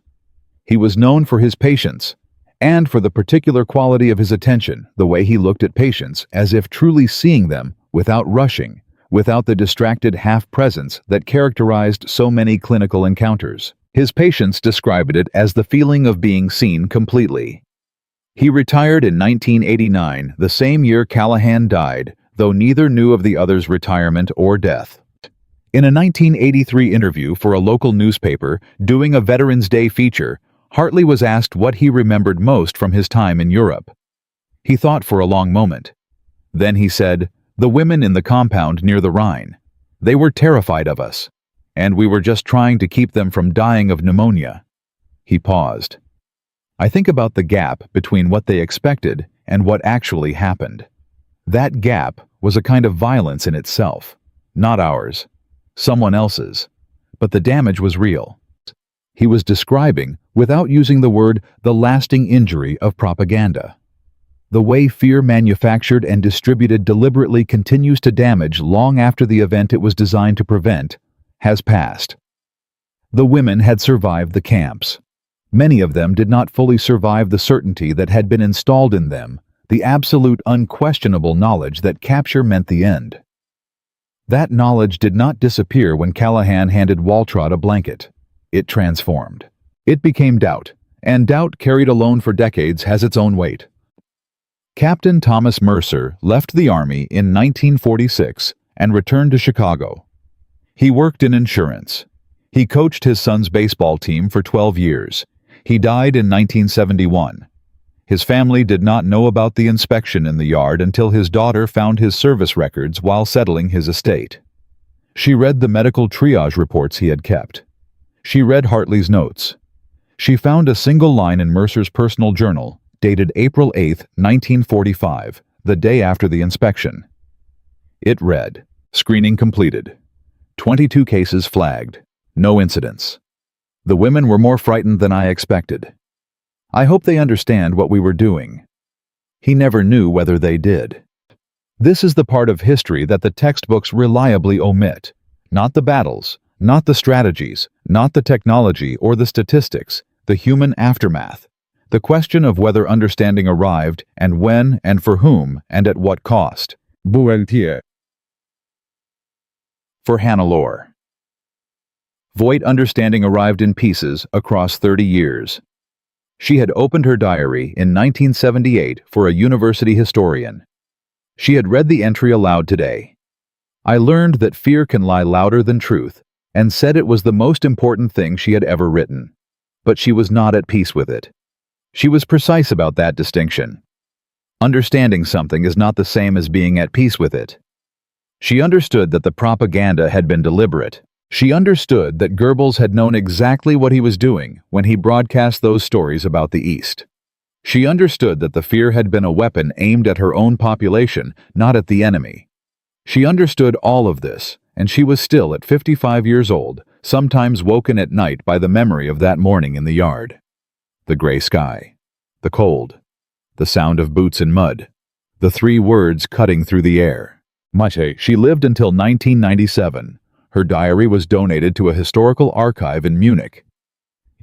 He was known for his patience, and for the particular quality of his attention, the way he looked at patients as if truly seeing them without rushing, without the distracted half-presence that characterized so many clinical encounters. His patients described it as the feeling of being seen completely. He retired in 1989, the same year Callahan died, though neither knew of the other's retirement or death. In a 1983 interview for a local newspaper doing a Veterans Day feature, Hartley was asked what he remembered most from his time in Europe. He thought for a long moment. Then he said, "The women in the compound near the Rhine. They were terrified of us, and we were just trying to keep them from dying of pneumonia." He paused. I think about the gap between what they expected and what actually happened. That gap was a kind of violence in itself, not ours, someone else's, but the damage was real. He was describing, without using the word, the lasting injury of propaganda. The way fear manufactured and distributed deliberately continues to damage long after the event it was designed to prevent has passed. The women had survived the camps. Many of them did not fully survive the certainty that had been installed in them, the absolute unquestionable knowledge that capture meant the end. That knowledge did not disappear when Callahan handed Waltrod a blanket. It transformed. It became doubt, and doubt carried alone for decades has its own weight. Captain Thomas Mercer left the Army in 1946 and returned to Chicago. He worked in insurance. He coached his son's baseball team for 12 years. He died in 1971. His family did not know about the inspection in the yard until his daughter found his service records while settling his estate. She read the medical triage reports he had kept. She read Hartley's notes. She found a single line in Mercer's personal journal, dated April 8, 1945, the day after the inspection. It read, "Screening completed. 22 cases flagged. No incidents. The women were more frightened than I expected. I hope they understand what we were doing." He never knew whether they did. This is the part of history that the textbooks reliably omit. Not the battles, not the strategies, not the technology or the statistics, the human aftermath. The question of whether understanding arrived, and when, and for whom, and at what cost. Volunteer. For Hannelore. Voight understanding arrived in pieces across 30 years. She had opened her diary in 1978 for a university historian. She had read the entry aloud today. I learned that fear can lie louder than truth, and said it was the most important thing she had ever written. But she was not at peace with it. She was precise about that distinction. Understanding something is not the same as being at peace with it. She understood that the propaganda had been deliberate. She understood that Goebbels had known exactly what he was doing when he broadcast those stories about the East. She understood that the fear had been a weapon aimed at her own population, not at the enemy. She understood all of this, and she was still at 55 years old, sometimes woken at night by the memory of that morning in the yard. The gray sky, the cold, the sound of boots in mud, the three words cutting through the air. She lived until 1997. Her diary was donated to a historical archive in Munich.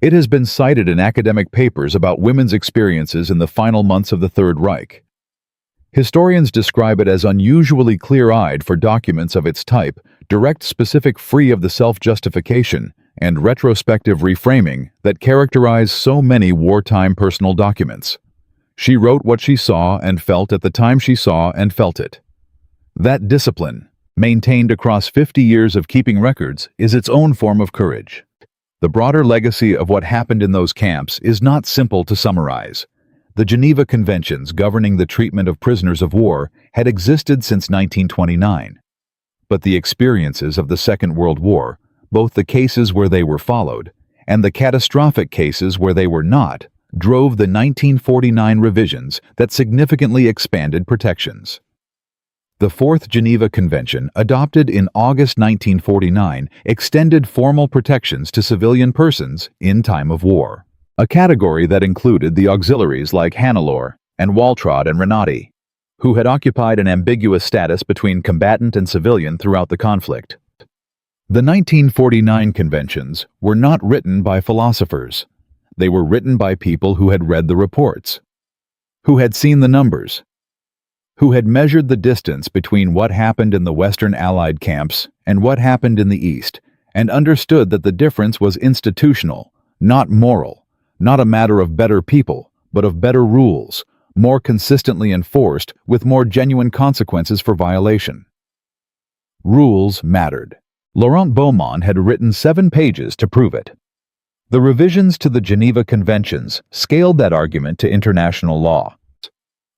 It has been cited in academic papers about women's experiences in the final months of the Third Reich. Historians describe it as unusually clear-eyed for documents of its type, direct, specific, free of the self-justification and retrospective reframing that characterize so many wartime personal documents. She wrote what she saw and felt at the time she saw and felt it. That discipline, maintained across 50 years of keeping records, is its own form of courage. The broader legacy of what happened in those camps is not simple to summarize. The Geneva Conventions governing the treatment of prisoners of war had existed since 1929. But the experiences of the Second World War, both the cases where they were followed and the catastrophic cases where they were not, drove the 1949 revisions that significantly expanded protections. The Fourth Geneva Convention, adopted in August 1949, extended formal protections to civilian persons in time of war, a category that included the auxiliaries like Hannelore and Waltrod and Renati, who had occupied an ambiguous status between combatant and civilian throughout the conflict. The 1949 conventions were not written by philosophers. They were written by people who had read the reports, who had seen the numbers, who had measured the distance between what happened in the Western Allied camps and what happened in the East, and understood that the difference was institutional, not moral, not a matter of better people, but of better rules, more consistently enforced with more genuine consequences for violation. Rules mattered. Laurent Beaumont had written 7 pages to prove it. The revisions to the Geneva Conventions scaled that argument to international law.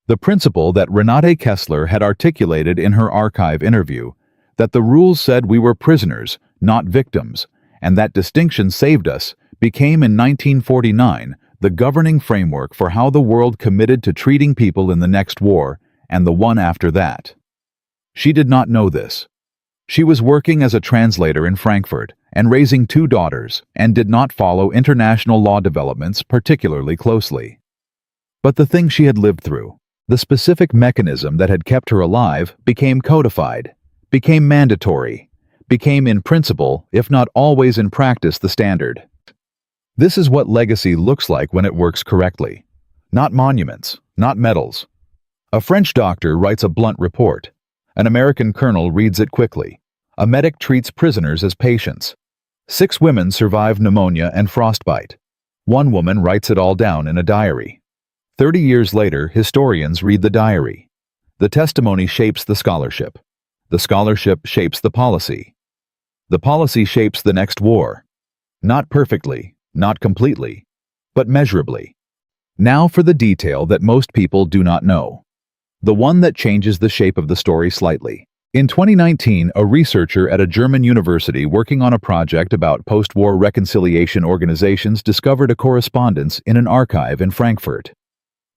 The principle that Renate Kessler had articulated in her archive interview, that the rules said we were prisoners, not victims, and that distinction saved us, became in 1949 the governing framework for how the world committed to treating people in the next war and the one after that. She did not know this. She was working as a translator in Frankfurt and raising 2 daughters and did not follow international law developments particularly closely. But the thing she had lived through, the specific mechanism that had kept her alive, became codified, became mandatory, became in principle, if not always in practice, the standard. This is what legacy looks like when it works correctly. Not monuments, not medals. A French doctor writes a blunt report. An American colonel reads it quickly. A medic treats prisoners as patients. 6 women survive pneumonia and frostbite. One woman writes it all down in a diary. 30 years later, historians read the diary. The testimony shapes the scholarship. The scholarship shapes the policy. The policy shapes the next war. Not perfectly, not completely, but measurably. Now for the detail that most people do not know. The one that changes the shape of the story slightly. In 2019, a researcher at a German university working on a project about post-war reconciliation organizations discovered a correspondence in an archive in Frankfurt.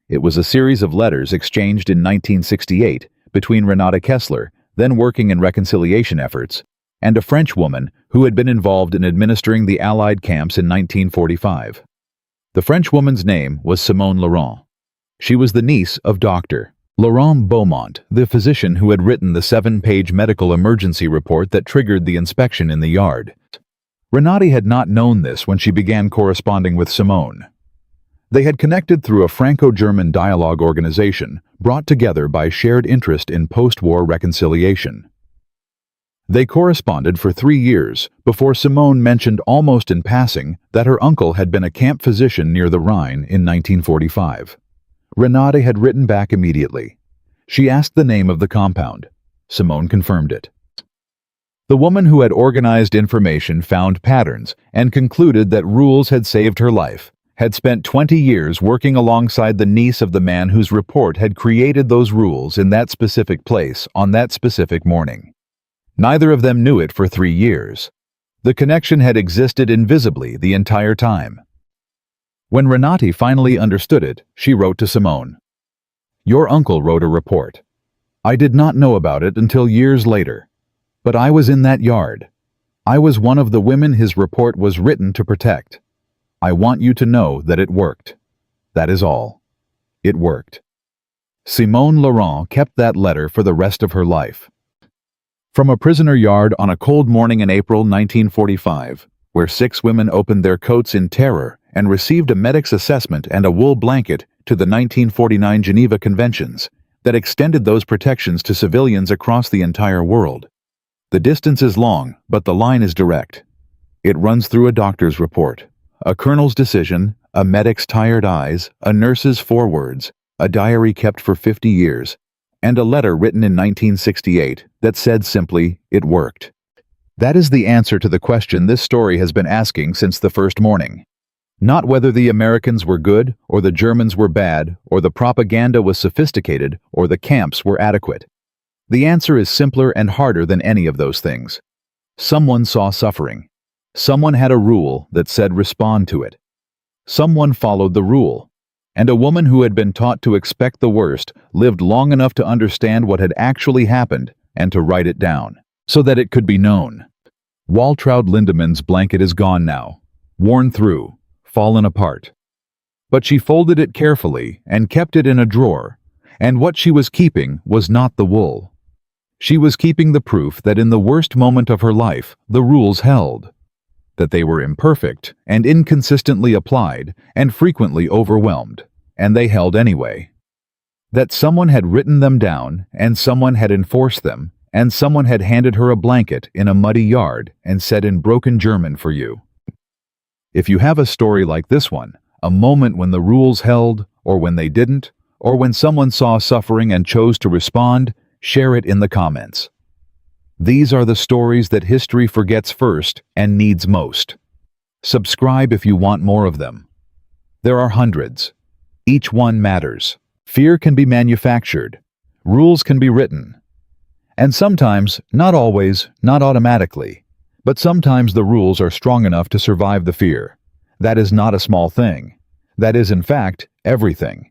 It was a series of letters exchanged in 1968 between Renate Kessler, then working in reconciliation efforts, and a French woman who had been involved in administering the Allied camps in 1945. The French woman's name was Simone Laurent. She was the niece of Dr. Laurent Beaumont, the physician who had written the 7-page medical emergency report that triggered the inspection in the yard. Renate had not known this when she began corresponding with Simone. They had connected through a Franco-German dialogue organization brought together by shared interest in post-war reconciliation. They corresponded for 3 years before Simone mentioned almost in passing that her uncle had been a camp physician near the Rhine in 1945. Renate had written back immediately. She asked the name of the compound. Simone confirmed it. The woman who had organized information found patterns and concluded that rules had saved her life, had spent 20 years working alongside the niece of the man whose report had created those rules in that specific place on that specific morning. Neither of them knew it for 3 years. The connection had existed invisibly the entire time. When Renate finally understood it, she wrote to Simone, "Your uncle wrote a report. I did not know about it until years later. But I was in that yard. I was one of the women his report was written to protect. I want you to know that it worked. That is all. It worked." Simone Laurent kept that letter for the rest of her life. From a prisoner yard on a cold morning in April 1945, where 6 women opened their coats in terror and received a medic's assessment and a wool blanket, to the 1949 Geneva Conventions that extended those protections to civilians across the entire world. The distance is long, but the line is direct. It runs through a doctor's report, a colonel's decision, a medic's tired eyes, a nurse's 4 words, a diary kept for 50 years, and a letter written in 1968 that said simply, "It worked." That is the answer to the question this story has been asking since the first morning. Not whether the Americans were good, or the Germans were bad, or the propaganda was sophisticated, or the camps were adequate. The answer is simpler and harder than any of those things. Someone saw suffering. Someone had a rule that said respond to it. Someone followed the rule. And a woman who had been taught to expect the worst lived long enough to understand what had actually happened and to write it down, so that it could be known. Waltraud Lindemann's blanket is gone now, worn through, fallen apart. But she folded it carefully and kept it in a drawer, and what she was keeping was not the wool. She was keeping the proof that in the worst moment of her life, the rules held. That they were imperfect and inconsistently applied and frequently overwhelmed, and they held anyway. That someone had written them down, and someone had enforced them, and someone had handed her a blanket in a muddy yard and said in broken German for you. If you have a story like this one, a moment when the rules held, or when they didn't, or when someone saw suffering and chose to respond, share it in the comments. These are the stories that history forgets first and needs most. Subscribe if you want more of them. There are hundreds. Each one matters. Fear can be manufactured. Rules can be written. And sometimes, not always, not automatically, but sometimes the rules are strong enough to survive the fear. That is not a small thing. That is, in fact, everything.